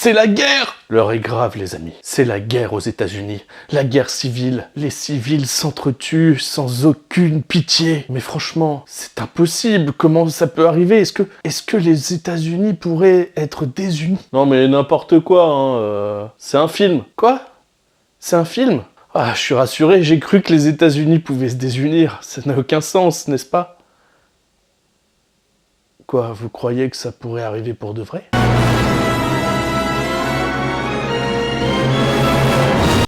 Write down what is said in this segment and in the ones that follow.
C'est la guerre! L'heure est grave, les amis. C'est la guerre aux États-Unis. La guerre civile. Les civils s'entretuent sans aucune pitié. Mais franchement, c'est impossible. Comment ça peut arriver? Est-ce que les États-Unis pourraient être désunis? Non mais n'importe quoi, hein. C'est un film. Quoi? C'est un film? Ah, je suis rassuré, j'ai cru que les États-Unis pouvaient se désunir. Ça n'a aucun sens, n'est-ce pas? Quoi, vous croyez que ça pourrait arriver pour de vrai?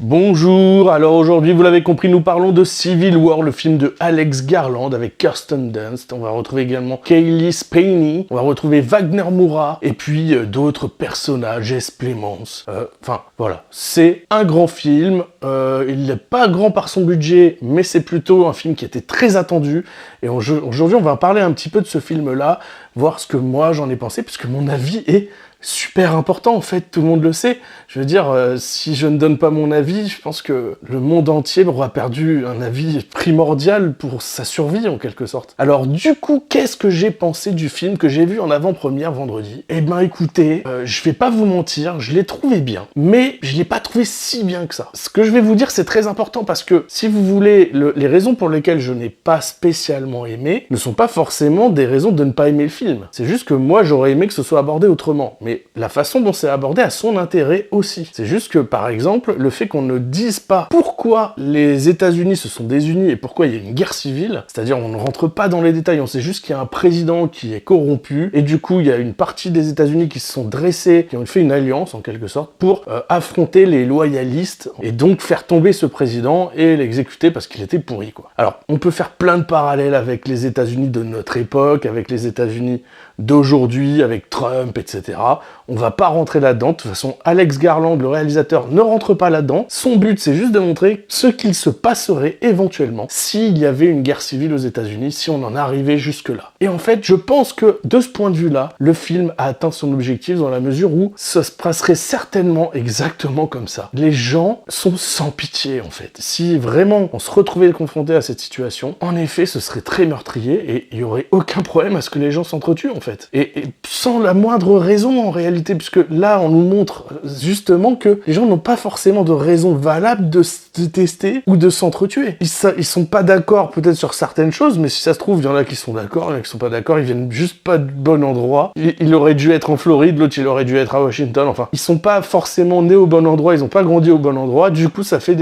Bonjour, alors aujourd'hui, vous l'avez compris, nous parlons de Civil War, le film de Alex Garland avec Kirsten Dunst. On va retrouver également Cailee Spaeny, on va retrouver Wagner Moura, et puis d'autres personnages, Jesse Plemons. Enfin, voilà, c'est un grand film. Il n'est pas grand par son budget, mais c'est plutôt un film qui était très attendu. Et aujourd'hui, on va parler un petit peu de ce film-là, voir ce que moi j'en ai pensé, puisque mon avis est super important, en fait, tout le monde le sait. Je veux dire, si je ne donne pas mon avis, je pense que le monde entier aura perdu un avis primordial pour sa survie, en quelque sorte. Alors, du coup, qu'est-ce que j'ai pensé du film que j'ai vu en avant-première vendredi? Eh ben, écoutez, je vais pas vous mentir, je l'ai trouvé bien, mais je l'ai pas trouvé si bien que ça. Ce que je vais vous dire, c'est très important, parce que, si vous voulez, les raisons pour lesquelles je n'ai pas spécialement aimé ne sont pas forcément des raisons de ne pas aimer le film. C'est juste que moi, j'aurais aimé que ce soit abordé autrement. Mais la façon dont c'est abordé a son intérêt aussi. C'est juste que, par exemple, le fait qu'on ne dise pas pourquoi les États-Unis se sont désunis et pourquoi il y a une guerre civile, c'est-à-dire on ne rentre pas dans les détails, on sait juste qu'il y a un président qui est corrompu, et du coup il y a une partie des États-Unis qui se sont dressés, qui ont fait une alliance en quelque sorte, pour affronter les loyalistes, et donc faire tomber ce président et l'exécuter parce qu'il était pourri, quoi. Alors, on peut faire plein de parallèles avec les États-Unis de notre époque, avec les États-Unis d'aujourd'hui, avec Trump, etc. On va pas rentrer là-dedans. De toute façon, Alex Garland, le réalisateur, ne rentre pas là-dedans. Son but, c'est juste de montrer ce qu'il se passerait éventuellement s'il y avait une guerre civile aux États-Unis, si on en arrivait jusque-là. Et en fait, je pense que, de ce point de vue-là, le film a atteint son objectif dans la mesure où ça se passerait certainement exactement comme ça. Les gens sont sans pitié, en fait. Si vraiment on se retrouvait confronté à cette situation, en effet, ce serait très meurtrier et il y aurait aucun problème à ce que les gens s'entretuent, en fait. Et sans la moindre raison, en réalité, puisque là, on nous montre justement que les gens n'ont pas forcément de raison valable de se détester ou de s'entretuer. Ils sont pas d'accord peut-être sur certaines choses, mais si ça se trouve, il y en a qui sont d'accord, il y en a qui sont pas d'accord, ils viennent juste pas du bon endroit. Il aurait dû être en Floride, l'autre il aurait dû être à Washington, enfin, ils sont pas forcément nés au bon endroit, ils ont pas grandi au bon endroit, du coup ça fait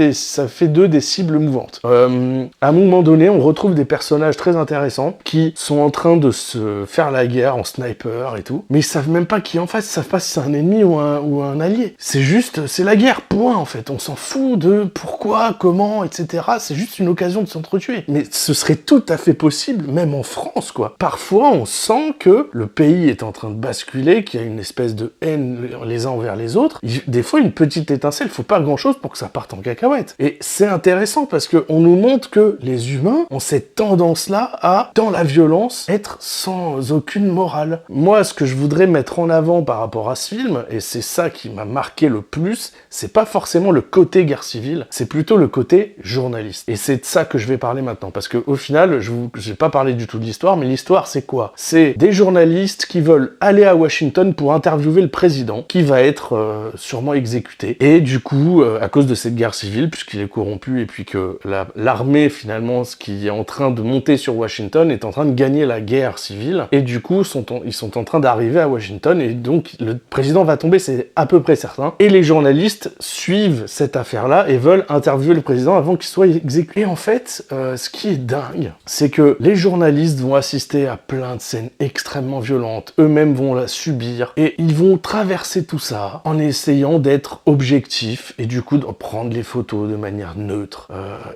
d'eux des cibles mouvantes. À un moment donné, on retrouve des personnages très intéressants qui sont en train de se faire la guerre en sniper et tout, mais ils savent même pas qui est en face, ils savent pas si c'est un ennemi ou un allié. C'est juste, c'est la guerre, point, en fait. On s'en fout de pourquoi, comment, etc. C'est juste une occasion de s'entretuer. Mais ce serait tout à fait possible, même en France, quoi. Parfois, on sent que le pays est en train de basculer, qu'il y a une espèce de haine les uns envers les autres. Des fois, une petite étincelle, faut pas grand-chose pour que ça parte en cacahuète. Et c'est intéressant parce que on nous montre que les humains ont cette tendance-là à, dans la violence, être sans aucune morale. Moi, ce que je voudrais mettre en avant par rapport à ce film, et c'est ça qui m'a marqué le plus, c'est pas forcément le côté guerre civile, c'est plutôt le côté journaliste. Et c'est de ça que je vais parler maintenant, parce que au final, je vais pas parler du tout de l'histoire, mais l'histoire c'est quoi? C'est des journalistes qui veulent aller à Washington pour interviewer le président, qui va être sûrement exécuté. Et du coup, à cause de cette guerre civile, puisqu'il est corrompu, et puis que l'armée finalement, ce qui est en train de monter sur Washington, est en train de gagner la guerre civile, et du coup, ils sont en train d'arriver à Washington, et donc le président va tomber, c'est à peu près certain. Et les journalistes suivent cette affaire-là et veulent interviewer le président avant qu'il soit exécuté. Et en fait, ce qui est dingue, c'est que les journalistes vont assister à plein de scènes extrêmement violentes, eux-mêmes vont la subir, et ils vont traverser tout ça en essayant d'être objectifs, et du coup de prendre les photos de manière neutre.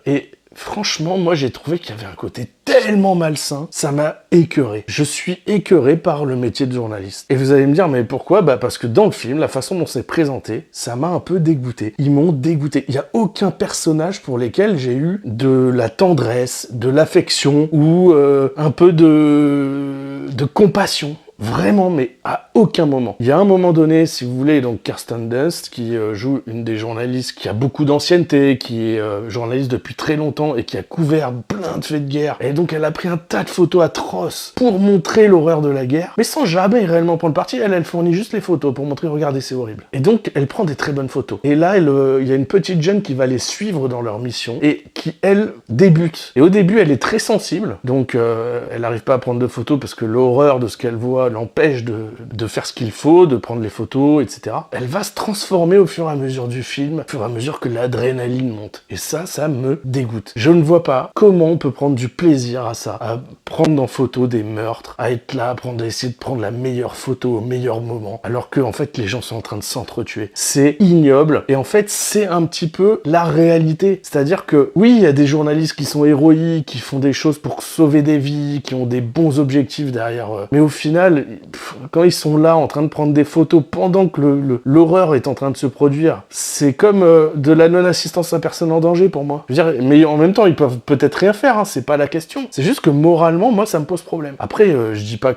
Et franchement, moi j'ai trouvé qu'il y avait un côté tellement malsain, ça m'a écœuré. Je suis écœuré par le métier de journaliste. Et vous allez me dire, mais pourquoi? Bah parce que dans le film, la façon dont c'est présenté, ça m'a un peu dégoûté. Ils m'ont dégoûté. Il n'y a aucun personnage pour lesquels j'ai eu de la tendresse, de l'affection ou un peu de compassion. Vraiment, mais à aucun moment. Il y a un moment donné, si vous voulez, donc Kirsten Dunst, qui joue une des journalistes qui a beaucoup d'ancienneté, qui est journaliste depuis très longtemps et qui a couvert plein de faits de guerre. Et donc elle a pris un tas de photos atroces pour montrer l'horreur de la guerre, mais sans jamais réellement prendre parti. Elle fournit juste les photos pour montrer, regardez, c'est horrible. Et donc elle prend des très bonnes photos. Et là, il y a une petite jeune qui va les suivre dans leur mission et qui, elle, débute. Et au début, elle est très sensible, donc elle n'arrive pas à prendre de photos parce que l'horreur de ce qu'elle voit l'empêche de faire ce qu'il faut, de prendre les photos, etc. Elle va se transformer au fur et à mesure du film, au fur et à mesure que l'adrénaline monte. Et ça me dégoûte. Je ne vois pas comment on peut prendre du plaisir à ça, à prendre en photo des meurtres, à être là, à essayer de prendre la meilleure photo au meilleur moment, alors que en fait les gens sont en train de s'entretuer. C'est ignoble, et en fait c'est un petit peu la réalité. C'est-à-dire que oui, il y a des journalistes qui sont héroïques, qui font des choses pour sauver des vies, qui ont des bons objectifs derrière eux. Mais au final, quand ils sont là en train de prendre des photos pendant que l'horreur est en train de se produire, c'est comme de la non-assistance à personne en danger pour moi. Je veux dire, mais en même temps, ils peuvent peut-être rien faire, hein, c'est pas la question. C'est juste que moralement, moi, ça me pose problème. Après, je dis pas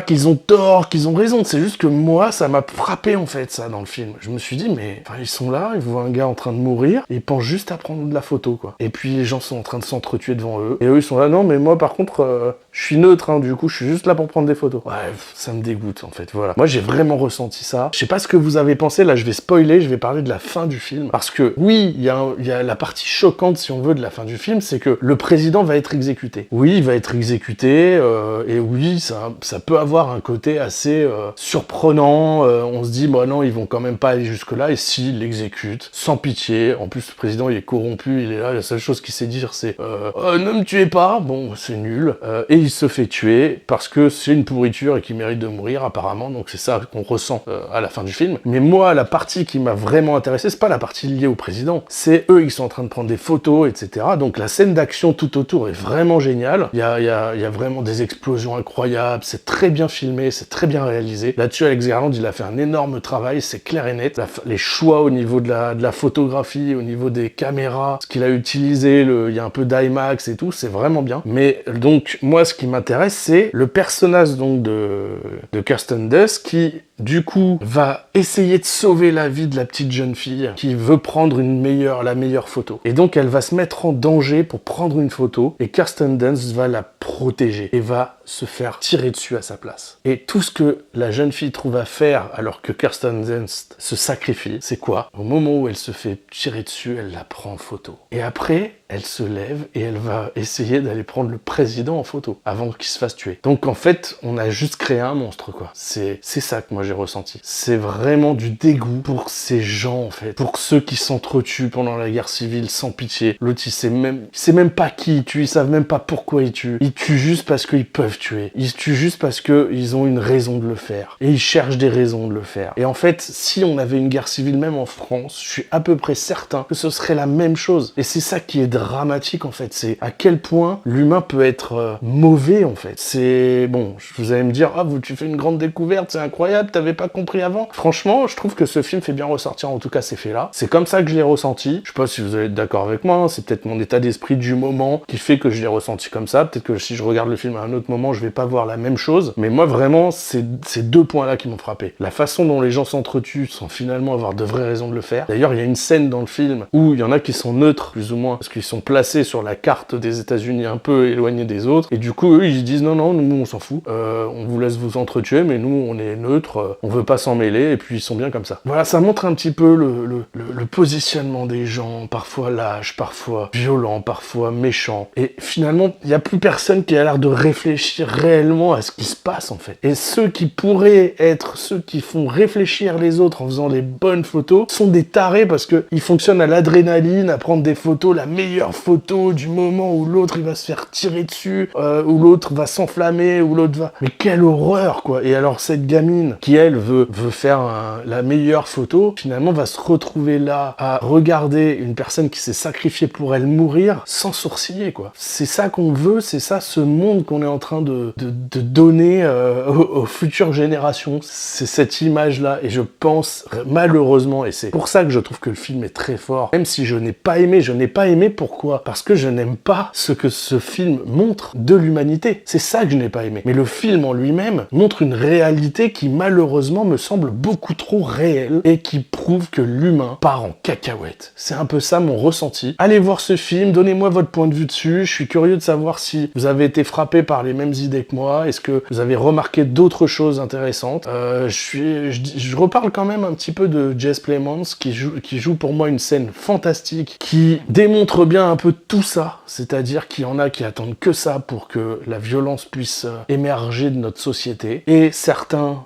qu'ils ont tort, qu'ils ont raison, c'est juste que moi, ça m'a frappé en fait, ça, dans le film. Je me suis dit, mais ils sont là, ils voient un gars en train de mourir, et ils pensent juste à prendre de la photo, quoi. Et puis les gens sont en train de s'entretuer devant eux, et eux, ils sont là, non, mais moi, par contre, je suis neutre, hein, du coup, je suis juste là pour prendre des photos. Ouais, ça me dégoûte, en fait, voilà. Moi, j'ai vraiment ressenti ça. Je sais pas ce que vous avez pensé, là, je vais spoiler, je vais parler de la fin du film, parce que, oui, il y a la partie choquante, si on veut, de la fin du film, c'est que le président va être exécuté. Oui, il va être exécuté, et oui, ça peut avoir un côté assez surprenant. On se dit, bah non, ils vont quand même pas aller jusque-là, et s'ils l'exécutent, sans pitié, en plus, le président, il est corrompu, il est là, la seule chose qu'il sait dire, c'est ne me tuez pas, bon, c'est nul, et il se fait tuer, parce que c'est une pourriture et qu'il mérite de mourir, apparemment, donc c'est ça qu'on ressent à la fin du film. Mais moi, la partie qui m'a vraiment intéressé, c'est pas la partie liée au président, c'est eux, ils sont en train de prendre des photos, etc. Donc la scène d'action tout autour est vraiment géniale. Il y a vraiment des explosions incroyables, c'est très bien filmé, c'est très bien réalisé. Là-dessus, Alex Garland, il a fait un énorme travail, c'est clair et net. Les choix au niveau de la photographie, au niveau des caméras, ce qu'il a utilisé, il y a un peu d'IMAX et tout, c'est vraiment bien. Mais donc, moi, ce qui m'intéresse, c'est le personnage donc de Kirsten Dunst qui, du coup, va essayer de sauver la vie de la petite jeune fille qui veut prendre la meilleure photo. Et donc, elle va se mettre en danger pour prendre une photo et Kirsten Dunst va la protéger et va se faire tirer dessus à sa place. Et tout ce que la jeune fille trouve à faire alors que Kirsten Dunst se sacrifie, c'est quoi? Au moment où elle se fait tirer dessus, elle la prend en photo. Et après, elle se lève et elle va essayer d'aller prendre le président en photo avant qu'il se fasse tuer. Donc en fait, on a juste créé un monstre, quoi. C'est ça que moi j'ai ressenti. C'est vraiment du dégoût pour ces gens, en fait. Pour ceux qui s'entretuent pendant la guerre civile sans pitié. L'autre, il sait même pas qui il tue, ils savent même pas pourquoi il tue. Ils tuent juste parce qu'ils peuvent tuer. Ils tuent juste parce qu'ils ont une raison de le faire. Et ils cherchent des raisons de le faire. Et en fait, si on avait une guerre civile, même en France, je suis à peu près certain que ce serait la même chose. Et c'est ça qui est dramatique, en fait. C'est à quel point l'humain peut être mauvais, en fait. C'est... Bon, vous allez me dire, tu fais une grande découverte, c'est incroyable, t'avais pas compris avant. Franchement, je trouve que ce film fait bien ressortir, en tout cas, ces faits-là. C'est comme ça que je l'ai ressenti. Je sais pas si vous allez être d'accord avec moi, hein. C'est peut-être mon état d'esprit du moment qui fait que je l'ai ressenti comme ça. Peut-être que si je regarde le film à un autre moment, je vais pas voir la même chose. Mais moi, vraiment, c'est ces deux points-là qui m'ont frappé. La façon dont les gens s'entretuent sans finalement avoir de vraies raisons de le faire. D'ailleurs, il y a une scène dans le film où il y en a qui sont neutres, plus ou moins, parce qu'ils sont placés sur la carte des États-Unis un peu éloignés des autres. Et du coup, eux, ils disent non, nous, on s'en fout. On vous laisse vous entretuer, mais nous, on est neutres, on veut pas s'en mêler, et puis ils sont bien comme ça. Voilà, ça montre un petit peu le positionnement des gens, parfois lâches, parfois violents, parfois méchants. Et finalement, il n'y a plus personne qui a l'air de réfléchir réellement à ce qui se passe, en fait. Et ceux qui pourraient être ceux qui font réfléchir les autres en faisant les bonnes photos sont des tarés parce qu'ils fonctionnent à l'adrénaline, à prendre des photos, la meilleure photo du moment où l'autre il va se faire tirer dessus, où l'autre va s'enflammer, où l'autre va... Mais quelle horreur, quoi. Et alors cette gamine qui elle veut faire la meilleure photo, finalement va se retrouver là à regarder une personne qui s'est sacrifiée pour elle mourir sans sourciller, quoi. C'est ça qu'on veut, c'est ça ce monde qu'on est en train de donner aux futures générations. C'est cette image-là, et je pense malheureusement, et c'est pour ça que je trouve que le film est très fort, même si je n'ai pas aimé, pourquoi? Parce que je n'aime pas ce que ce film montre de l'humanité. C'est ça que je n'ai pas aimé. Mais le film en lui-même montre une réalité qui malheureusement me semble beaucoup trop réelle et qui prouve que l'humain part en cacahuète. C'est un peu ça mon ressenti. Allez voir ce film, donnez-moi votre point de vue dessus. Je suis curieux de savoir si vous avez été frappé par les mêmes idées que moi. Est-ce que vous avez remarqué d'autres choses intéressantes? Je reparle quand même un petit peu de Jesse Plemons qui joue pour moi une scène fantastique, qui démontre bien un peu tout ça, c'est-à-dire qu'il y en a qui attendent que ça pour que la violence puisse émerger de notre société, et certains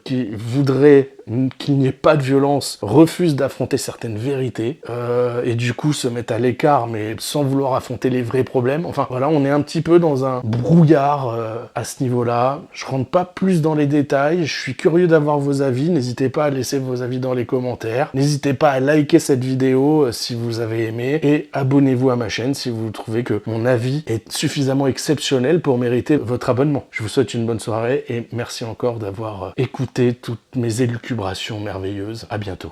qui voudraient qu'il n'y ait pas de violence refusent d'affronter certaines vérités et du coup se mettent à l'écart mais sans vouloir affronter les vrais problèmes. Enfin voilà, on est un petit peu dans un brouillard à ce niveau-là. Je rentre pas plus dans les détails, je suis curieux d'avoir vos avis, n'hésitez pas à laisser vos avis dans les commentaires, n'hésitez pas à liker cette vidéo si vous avez aimé, et abonnez-vous à ma chaîne si vous trouvez que mon avis est suffisamment exceptionnel pour mériter votre abonnement. Je vous souhaite une bonne soirée et merci encore d'avoir écouté toutes mes élucubrations merveilleuses. À bientôt.